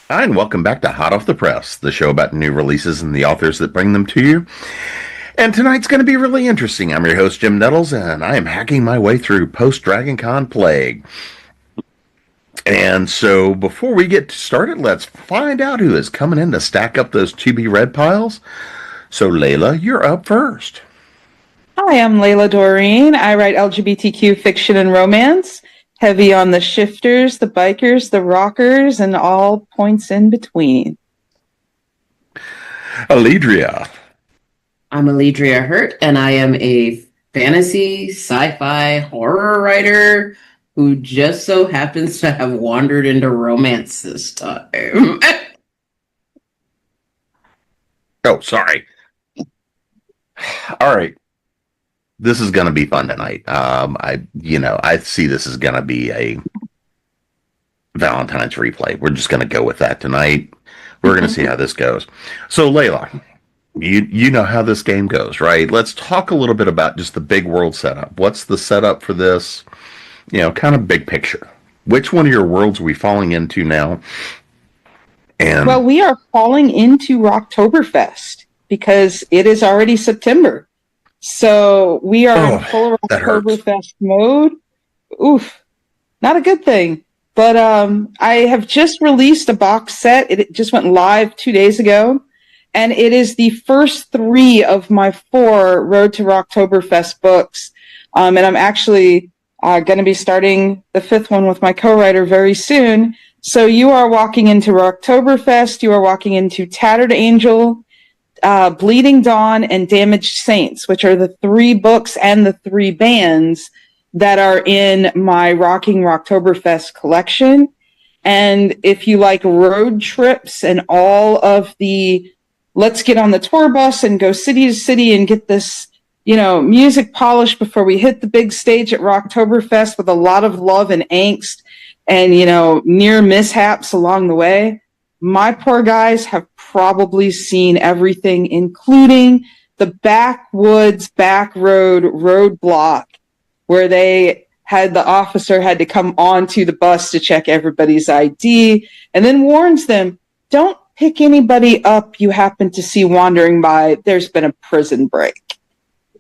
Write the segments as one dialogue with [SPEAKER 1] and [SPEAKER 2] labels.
[SPEAKER 1] Hi, and welcome back to Hot Off the Press, the show about new releases and the authors that bring them to you. And tonight's going to be really interesting. I'm your host, Jim Nettles, and I am hacking my way through post Dragon Con Plague. And so before we get started, let's find out who is coming in to stack up those to be read piles. So, Layla, you're up first.
[SPEAKER 2] Hi, I'm Layla Dorine. I write LGBTQ fiction and romance, heavy on the shifters, the bikers, the rockers, and all points in between.
[SPEAKER 1] Alledria.
[SPEAKER 3] I'm Alledria Hurt, and I am a fantasy, sci-fi, horror writer who just so happens to have wandered into romance this time.
[SPEAKER 1] Oh, sorry. All right. This is going to be fun tonight. I see this is going to be a Valentine's replay. We're just going to go with that tonight. We're going to see how this goes. So, Layla, you know how this game goes, right? Let's talk a little bit about just the big world setup. What's the setup for this? Kind of big picture. Which one of your worlds are we falling into now? And
[SPEAKER 2] Well, we are falling into Rocktoberfest because it is already September. So we are in full
[SPEAKER 1] that hurts.
[SPEAKER 2] Rocktoberfest mode. Oof, not a good thing. But I have just released a box set. It just went live 2 days ago. And it is the first 3 of my 4 Road to Rocktoberfest books. And I'm actually going to be starting the 5th one with my co-writer very soon. So you are walking into Rocktoberfest. You are walking into Tattered Angel, Bleeding Dawn, and Damaged Saints, which are the 3 books and the 3 bands that are in my Rocking Rocktoberfest collection. And if you like road trips and all of the let's get on the tour bus and go city to city and get this, music polished before we hit the big stage at Rocktoberfest with a lot of love and angst and, near mishaps along the way, my poor guys have probably seen everything, including the backwoods, back road roadblock where the officer had to come onto the bus to check everybody's ID and then warns them, don't pick anybody up you happen to see wandering by. There's been a prison break.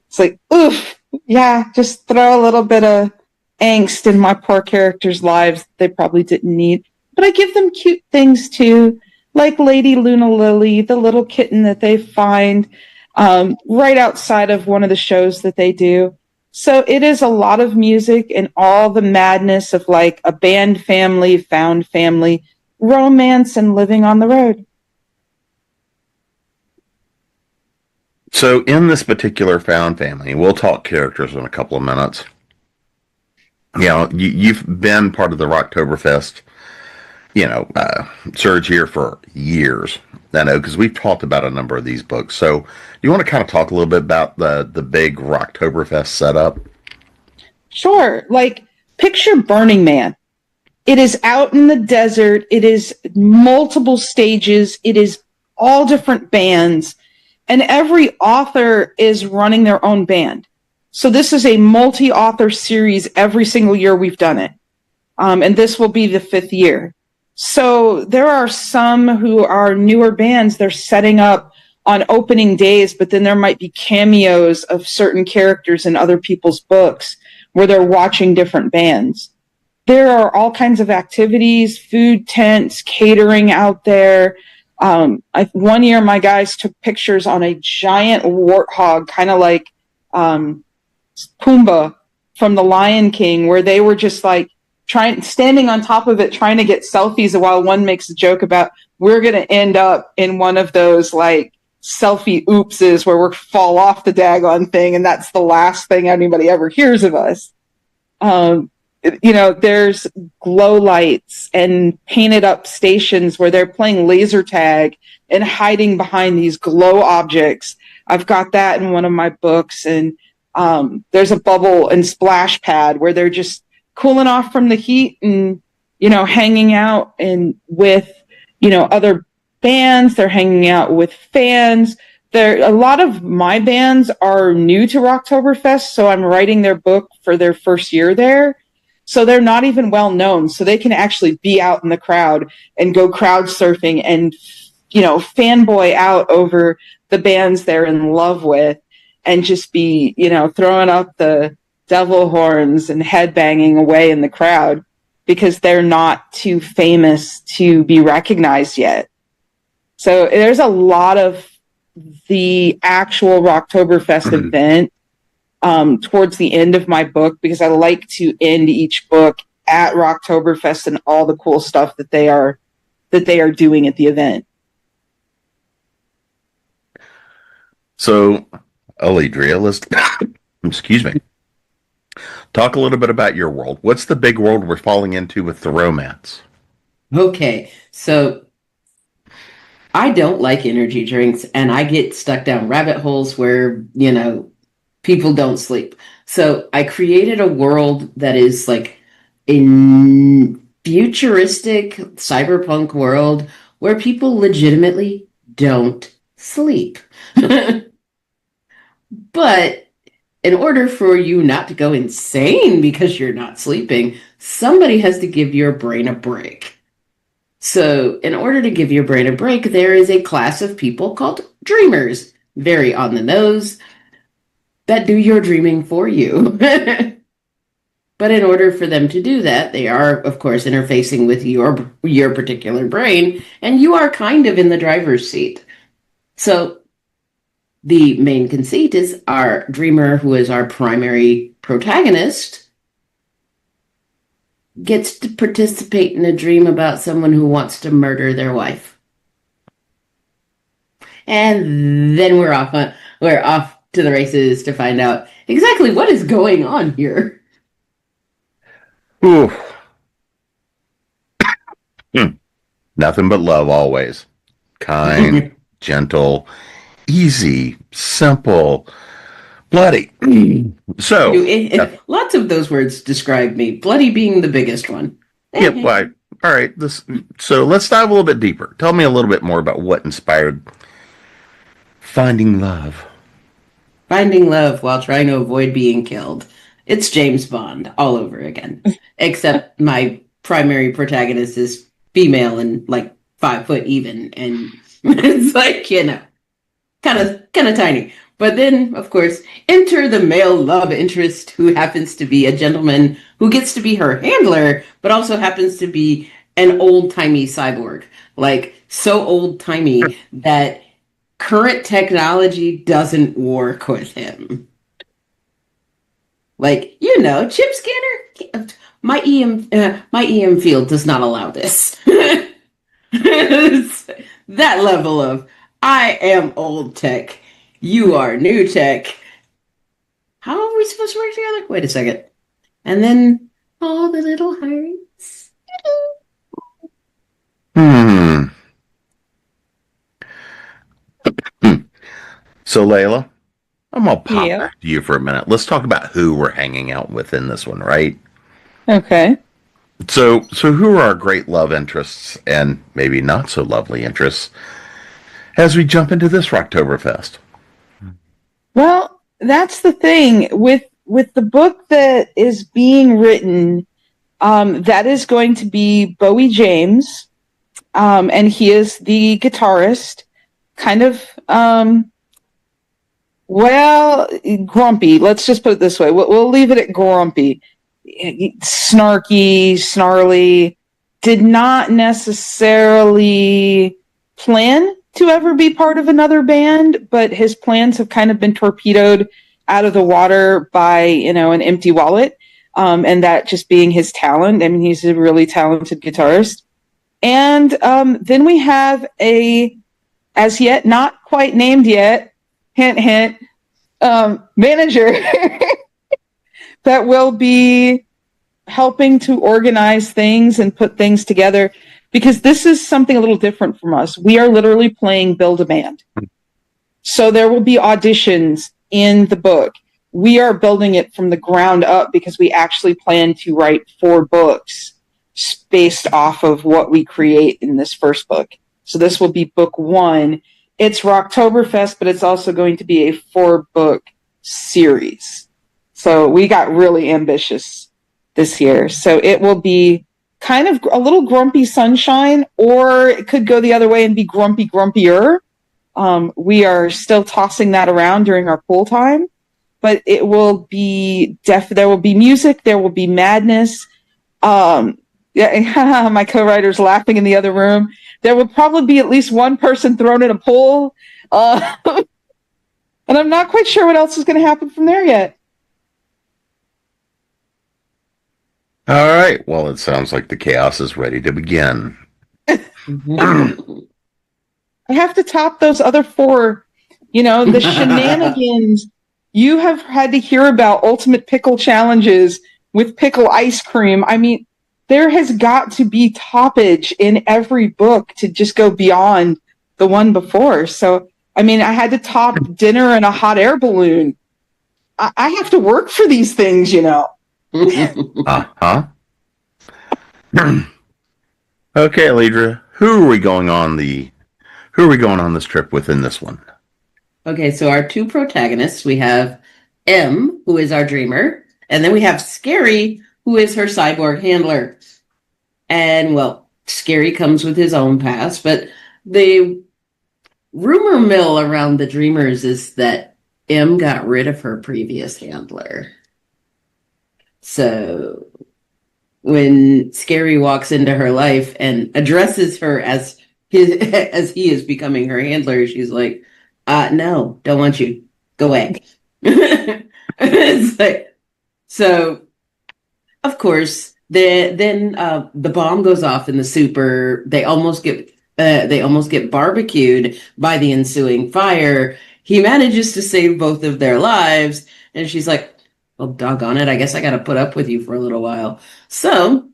[SPEAKER 2] It's like, oof, yeah, just throw a little bit of angst in my poor characters' lives they probably didn't need. But I give them cute things too, like Lady Luna Lily, the little kitten that they find right outside of one of the shows that they do. So it is a lot of music and all the madness of like a band family, found family, romance, and living on the road.
[SPEAKER 1] So in this particular found family, we'll talk characters in a couple of minutes. You've been part of the Rocktoberfest, surge here for years. I know, because we've talked about a number of these books. So you want to kind of talk a little bit about the big Rocktoberfest setup?
[SPEAKER 2] Sure. Like, picture Burning Man. It is out in the desert. It is multiple stages. It is all different bands. And every author is running their own band. So this is a multi-author series every single year we've done it. And this will be the 5th year. So there are some who are newer bands. They're setting up on opening days, but then there might be cameos of certain characters in other people's books where they're watching different bands. There are all kinds of activities, food tents, catering out there. One year my guys took pictures on a giant warthog, kind of like Pumbaa from The Lion King, where they were just like standing on top of it, trying to get selfies, while one makes a joke about we're going to end up in one of those like selfie oopses where we fall off the daggone thing, and that's the last thing anybody ever hears of us. There's glow lights and painted up stations where they're playing laser tag and hiding behind these glow objects. I've got that in one of my books. And there's a bubble and splash pad where they're just cooling off from the heat and, hanging out and with, other bands. They're hanging out with fans. A lot of my bands are new to Rocktoberfest, so I'm writing their book for their first year there. So they're not even well known. So they can actually be out in the crowd and go crowd surfing and, fanboy out over the bands they're in love with and just be, throwing up the devil horns and headbanging away in the crowd because they're not too famous to be recognized yet. So there's a lot of the actual Rocktoberfest event towards the end of my book, because I like to end each book at Rocktoberfest and all the cool stuff that they are doing at the event.
[SPEAKER 1] So, Alledria, let's excuse me. Talk a little bit about your world. What's the big world we're falling into with the romance?
[SPEAKER 3] Okay, so I don't like energy drinks, and I get stuck down rabbit holes where, people don't sleep. So I created a world that is like a futuristic cyberpunk world where people legitimately don't sleep. But in order for you not to go insane because you're not sleeping, somebody has to give your brain a break. So in order to give your brain a break, there is a class of people called dreamers, very on the nose, that do your dreaming for you. But in order for them to do that, they are, of course, interfacing with your particular brain, and you are kind of in the driver's seat. So the main conceit is our dreamer, who is our primary protagonist, gets to participate in a dream about someone who wants to murder their wife. And then we're off to the races to find out exactly what is going on here.
[SPEAKER 1] Ooh. Nothing but love always. Kind, gentle, easy, simple, bloody. So,
[SPEAKER 3] lots of those words describe me. Bloody being the biggest one.
[SPEAKER 1] Yep. All right. So let's dive a little bit deeper. Tell me a little bit more about what inspired finding love.
[SPEAKER 3] Finding love while trying to avoid being killed. It's James Bond all over again. Except my primary protagonist is female and like 5 foot even, and it's like, kind of tiny. But then, of course, enter the male love interest, who happens to be a gentleman who gets to be her handler, but also happens to be an old-timey cyborg. Like, so old-timey that current technology doesn't work with him. Like, chip scanner? My EM field does not allow this. That level of, I am old tech, you are new tech. How are we supposed to work together? Wait a second. And then all the little hearts.
[SPEAKER 1] So, Layla, I'm going to pop back to you for a minute. Let's talk about who we're hanging out with in this one, right?
[SPEAKER 2] Okay.
[SPEAKER 1] So who are our great love interests and maybe not so lovely interests as we jump into this Rocktoberfest?
[SPEAKER 2] Well, that's the thing with the book that is being written. That is going to be Bowie James, and he is the guitarist. Kind of, grumpy. Let's just put it this way. We'll leave it at grumpy. Snarky, snarly, did not necessarily plan to ever be part of another band, but his plans have kind of been torpedoed out of the water by, an empty wallet, and that just being his talent. I mean, he's a really talented guitarist. And then we have a, as yet not quite named yet, hint, hint, manager that will be helping to organize things and put things together, because this is something a little different from us. We are literally playing Build a Band. So there will be auditions in the book. We are building it from the ground up because we actually plan to write 4 books based off of what we create in this first book. So this will be book 1. It's Rocktoberfest, but it's also going to be a 4-book series. So we got really ambitious this year. So it will be kind of a little grumpy sunshine, or it could go the other way and be grumpy, grumpier. We are still tossing that around during our pool time, but it will be there will be music, there will be madness. Yeah, my co-writer's laughing in the other room. There will probably be at least one person thrown in a pool. And I'm not quite sure what else is going to happen from there yet.
[SPEAKER 1] All right. Well, it sounds like the chaos is ready to begin.
[SPEAKER 2] I have to top those other 4, the shenanigans. You have had to hear about ultimate pickle challenges with pickle ice cream. I mean, there has got to be toppage in every book to just go beyond the one before. So, I mean, I had to top dinner in a hot air balloon. I have to work for these things,
[SPEAKER 1] Uh-huh. Okay, Alledria, who are we going on this trip with in this one?
[SPEAKER 3] Okay, so our 2 protagonists, we have M, who is our dreamer, and then we have Scary, who is her cyborg handler. And, well, Scary comes with his own past, but the rumor mill around the dreamers is that M got rid of her previous handler. So when Scary walks into her life and addresses her as he is becoming her handler, she's like, no, don't want you. Go away. It's like, so, of course, then the bomb goes off in the super. They almost get barbecued by the ensuing fire. He manages to save both of their lives, and she's like, well, doggone it, I guess I got to put up with you for a little while. So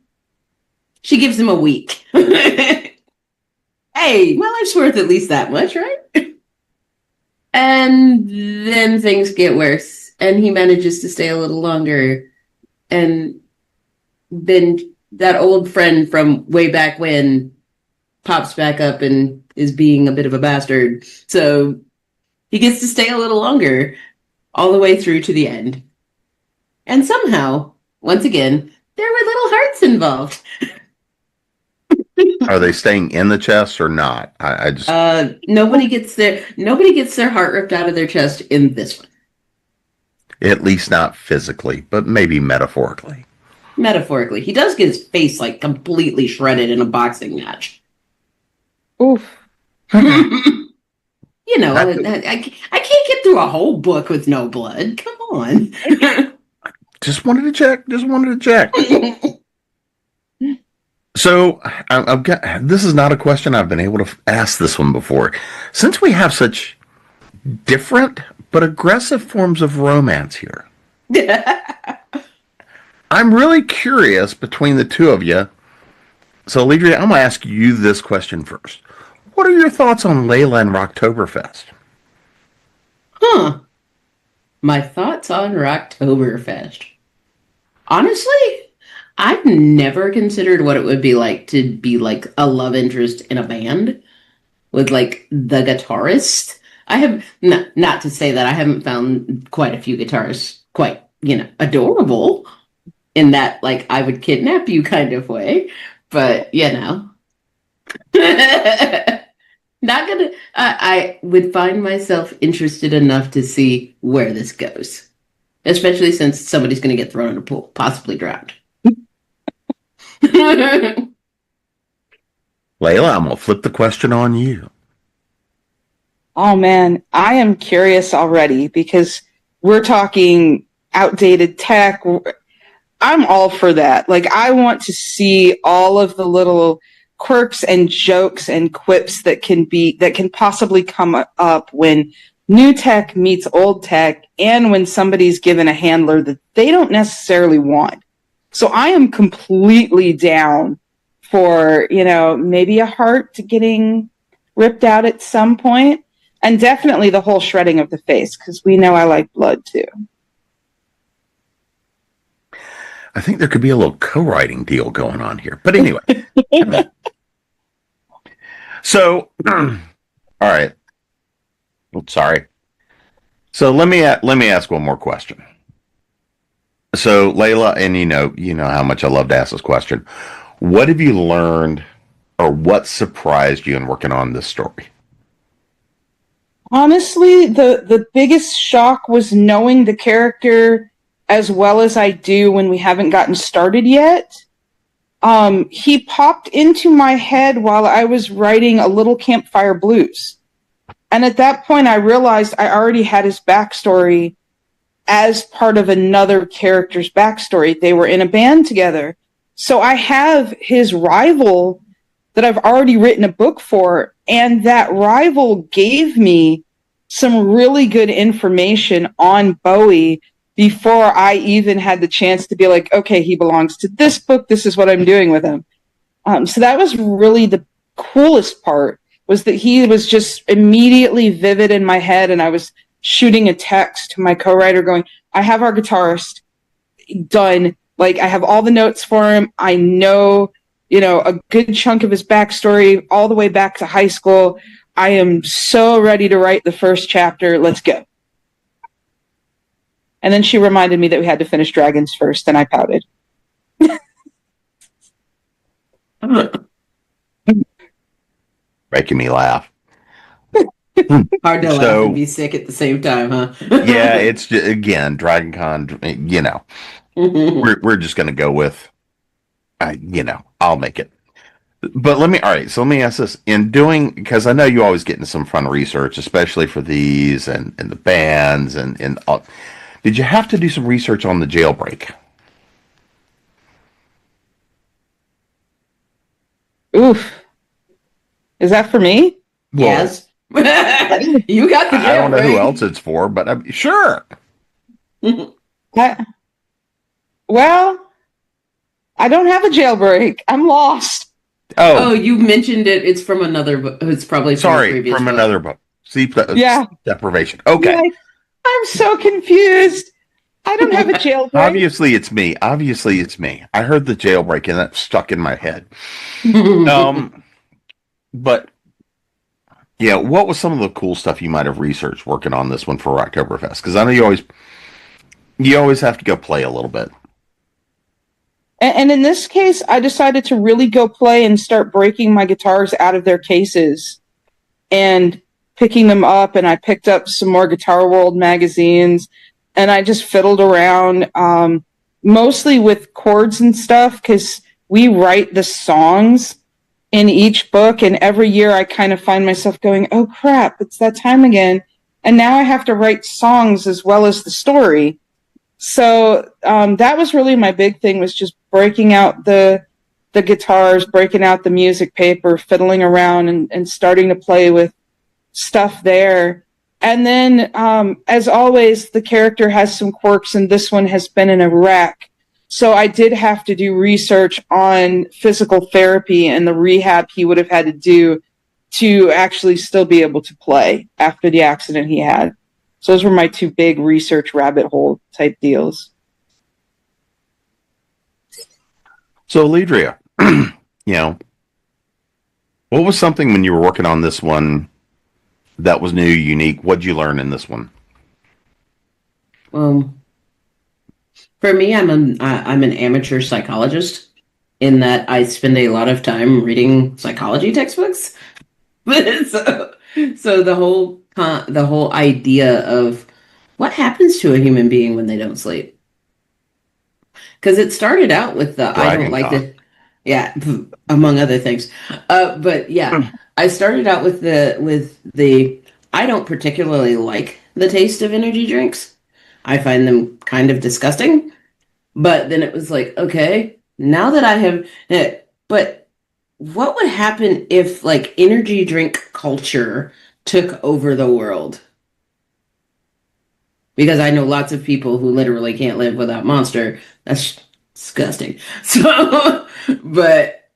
[SPEAKER 3] she gives him a week. Hey, my life's worth at least that much, right? And then things get worse, and he manages to stay a little longer. And then that old friend from way back when pops back up and is being a bit of a bastard. So he gets to stay a little longer, all the way through to the end. And somehow, once again, there were little hearts involved.
[SPEAKER 1] Are they staying in the chest or not? I just
[SPEAKER 3] nobody gets their heart ripped out of their chest in this one.
[SPEAKER 1] At least not physically, but maybe metaphorically.
[SPEAKER 3] Metaphorically, he does get his face like completely shredded in a boxing match.
[SPEAKER 2] Oof.
[SPEAKER 3] I can't get through a whole book with no blood. Come on.
[SPEAKER 1] Just wanted to check. So, this is not a question I've been able to ask this one before. Since we have such different but aggressive forms of romance here, I'm really curious between the two of you. So, Alledria, I'm going to ask you this question first. What are your thoughts on Layla and Rocktoberfest?
[SPEAKER 3] My thoughts on Rocktoberfest. Honestly, I've never considered what it would be like to be like a love interest in a band with like the guitarist. I have not to say that I haven't found quite a few guitarists quite, adorable in that like I would kidnap you kind of way, but not gonna. I would find myself interested enough to see where this goes, especially since somebody's going to get thrown in a pool, possibly drowned.
[SPEAKER 1] Layla, I'm going to flip the question on you.
[SPEAKER 2] Oh man, I am curious already because we're talking outdated tech. I'm all for that. Like, I want to see all of the little quirks and jokes and quips that can possibly come up when new tech meets old tech, and when somebody's given a handler that they don't necessarily want. So I am completely down for, maybe a heart getting ripped out at some point, and definitely the whole shredding of the face, because we know I like blood too.
[SPEAKER 1] I think there could be a little co-writing deal going on here. But anyway. So, all right. Oops, sorry. So let me ask one more question. So, Layla, and you know how much I love to ask this question. What have you learned, or what surprised you in working on this story?
[SPEAKER 2] Honestly, the biggest shock was knowing the character as well as I do when we haven't gotten started yet. He popped into my head while I was writing A Little Campfire Blues. And at that point, I realized I already had his backstory as part of another character's backstory. They were in a band together. So I have his rival that I've already written a book for, and that rival gave me some really good information on Bowie before I even had the chance to be like, okay, he belongs to this book. This is what I'm doing with him. So that was really the coolest part, was that he was just immediately vivid in my head, and I was shooting a text to my co-writer going, I have our guitarist done. Like, I have all the notes for him. I know, a good chunk of his backstory all the way back to high school. I am so ready to write the first chapter. Let's go. And then she reminded me that we had to finish Dragons first, and I pouted.
[SPEAKER 1] Making me laugh.
[SPEAKER 3] Hard to laugh and be sick at the same time, huh?
[SPEAKER 1] Yeah, it's just, again, Dragon Con, we're just going to go with, I'll make it. But all right, so let me ask this. Because I know you always get into some fun research, especially for these and the bands and all. Did you have to do some research on the jailbreak?
[SPEAKER 2] Oof. Is that for me?
[SPEAKER 1] Well,
[SPEAKER 3] yes. You got the jailbreak.
[SPEAKER 1] I don't know who else it's for, but sure.
[SPEAKER 2] Well, I don't have a jailbreak. I'm lost.
[SPEAKER 3] Oh, you mentioned it. It's from another book. It's probably
[SPEAKER 1] from another book. Sleep deprivation. Okay.
[SPEAKER 2] Yeah, I'm so confused. I don't have a jailbreak.
[SPEAKER 1] Obviously, it's me. I heard the jailbreak, and that stuck in my head. But yeah, what was some of the cool stuff you might have researched working on this one for Rocktoberfest? Because I know you always have to go play a little bit.
[SPEAKER 2] And in this case, I decided to really go play and start breaking my guitars out of their cases and picking them up. And I picked up some more Guitar World magazines, and I just fiddled around, mostly with chords and stuff, because we write the songs in each book. And every year I kind of find myself going, oh crap, it's that time again. And now I have to write songs as well as the story. So that was really my big thing, was just breaking out the guitars, breaking out the music paper, fiddling around and starting to play with stuff there. And then, as always, the character has some quirks, and this one has been in a wreck. So I did have to do research on physical therapy and the rehab he would have had to do to actually still be able to play after the accident he had. So those were my two big research rabbit hole type deals.
[SPEAKER 1] So, Alledria, what was something when you were working on this one that was new, unique? What'd you learn in this one?
[SPEAKER 3] For me, I'm an amateur psychologist, in that I spend a lot of time reading psychology textbooks. So the whole idea of what happens to a human being when they don't sleep. Because it started out with I don't like the, yeah, among other things. But yeah, I started out with the I don't particularly like the taste of energy drinks. I find them kind of disgusting. But then it was like, okay, now that I have, but what would happen if like energy drink culture took over the world? Because I know lots of people who literally can't live without Monster. That's disgusting. So, but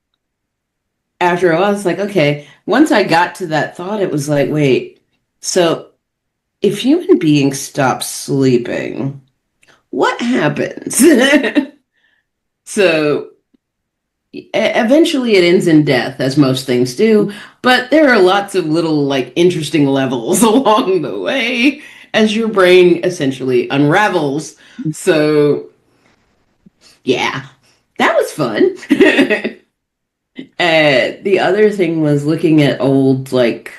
[SPEAKER 3] after a while, it's like, okay, once I got to that thought, it was like, wait, so if human beings stop sleeping, what happens? So eventually it ends in death, as most things do, but there are lots of little like interesting levels along the way as your brain essentially unravels. So Yeah, that was fun. The other thing was looking at old, like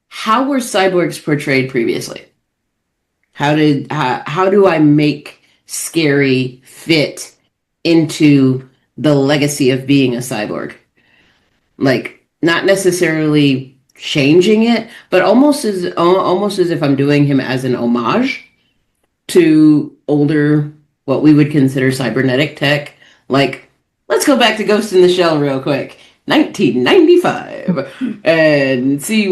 [SPEAKER 3] how were cyborgs portrayed previously? How do I make scary fit into the legacy of being a cyborg? Like, not necessarily changing it, but almost as if I'm doing him as an homage to older, what we would consider cybernetic tech. Like, let's go back to Ghost in the Shell real quick, 1995, and see,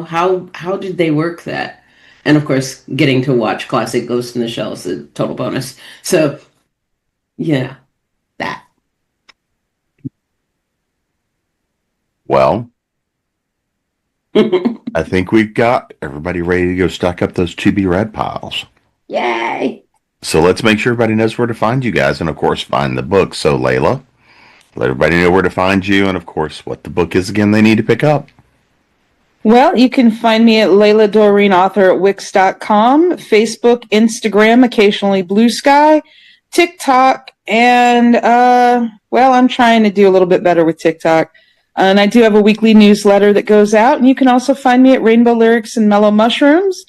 [SPEAKER 3] how did they work that? And of course, getting to watch classic Ghost in the Shell is a total bonus. So, yeah, that.
[SPEAKER 1] Well, I think we've got everybody ready to go stack up those to-be-read piles.
[SPEAKER 3] Yay!
[SPEAKER 1] So let's make sure everybody knows where to find you guys, and of course, find the book. So, Layla, let everybody know where to find you, and of course, what the book is again they need to pick up.
[SPEAKER 2] Well, you can find me at Layla Dorine, author at Wix.com, Facebook, Instagram, occasionally Blue Sky, TikTok, and, I'm trying to do a little bit better with TikTok. And I do have a weekly newsletter that goes out, and you can also find me at Rainbow Lyrics and Mellow Mushrooms.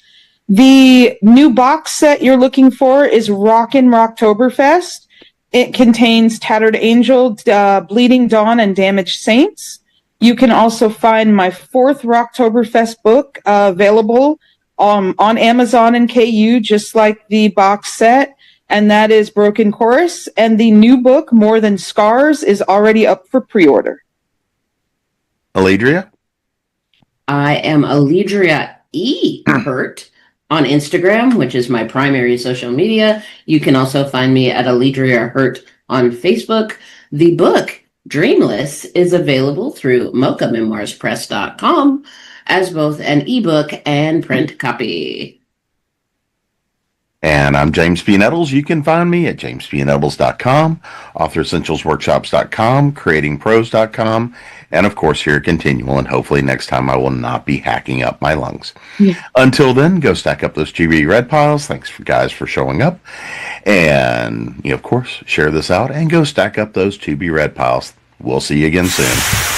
[SPEAKER 2] The new box set you're looking for is Rockin' Rocktoberfest. It contains Tattered Angel, Bleeding Dawn, and Damaged Saints. You can also find my fourth Rocktoberfest book available on Amazon and KU, just like the box set, and that is Broken Chorus. And the new book, More Than Scars, is already up for pre-order.
[SPEAKER 1] Alledria?
[SPEAKER 3] I am Alledria Hurt on Instagram, which is my primary social media. You can also find me at Alledria Hurt on Facebook. The book, Dreamless, is available through mochamemoirspress.com as both an ebook and print copy.
[SPEAKER 1] And I'm James P. Nettles. You can find me at jamespnettles.com, authoressentialsworkshops.com, creatingprose.com, and of course here at ConTinual. And hopefully next time I will not be hacking up my lungs. Yeah. Until then, go stack up those GB red piles. Thanks guys for showing up. And of course, share this out and go stack up those 2B red piles. We'll see you again soon.